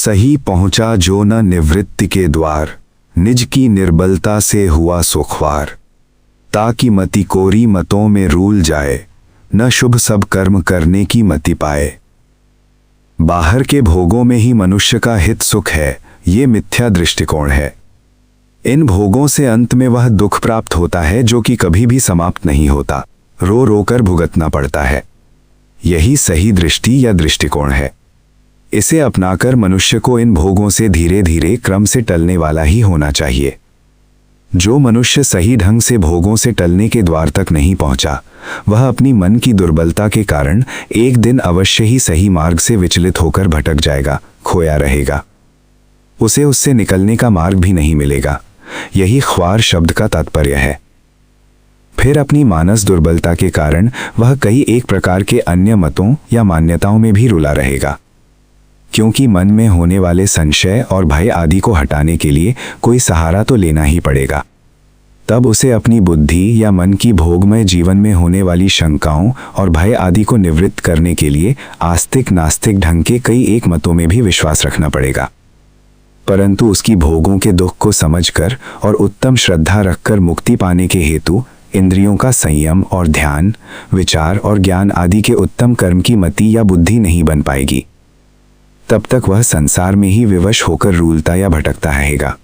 सही पहुंचा जो न निवृत्ति के द्वार, निज की निर्बलता से हुआ सुखवार। ताकि मति कोरी मतों में रूल जाए, न शुभ सब कर्म करने की मति पाए। बाहर के भोगों में ही मनुष्य का हित सुख है, ये मिथ्या दृष्टिकोण है। इन भोगों से अंत में वह दुख प्राप्त होता है जो कि कभी भी समाप्त नहीं होता, रो रो कर भुगतना पड़ता है। यही सही दृष्टि या दृष्टिकोण है। इसे अपनाकर मनुष्य को इन भोगों से धीरे धीरे क्रम से टलने वाला ही होना चाहिए। जो मनुष्य सही ढंग से भोगों से टलने के द्वार तक नहीं पहुंचा, वह अपनी मन की दुर्बलता के कारण एक दिन अवश्य ही सही मार्ग से विचलित होकर भटक जाएगा, खोया रहेगा। उसे उससे निकलने का मार्ग भी नहीं मिलेगा। यही ख्वार शब्द का तात्पर्य है। फिर अपनी मानस दुर्बलता के कारण वह कई एक प्रकार के अन्य मतों या मान्यताओं में भी रुला रहेगा, क्योंकि मन में होने वाले संशय और भय आदि को हटाने के लिए कोई सहारा तो लेना ही पड़ेगा। तब उसे अपनी बुद्धि या मन की भोगमय जीवन में होने वाली शंकाओं और भय आदि को निवृत्त करने के लिए आस्तिक नास्तिक ढंग के कई एक मतों में भी विश्वास रखना पड़ेगा। परंतु उसकी भोगों के दुख को समझकर और उत्तम श्रद्धा रखकर मुक्ति पाने के हेतु इंद्रियों का संयम और ध्यान, विचार और ज्ञान आदि के उत्तम कर्म की मति या बुद्धि नहीं बन पाएगी। तब तक वह संसार में ही विवश होकर रूलता या भटकता रहेगा।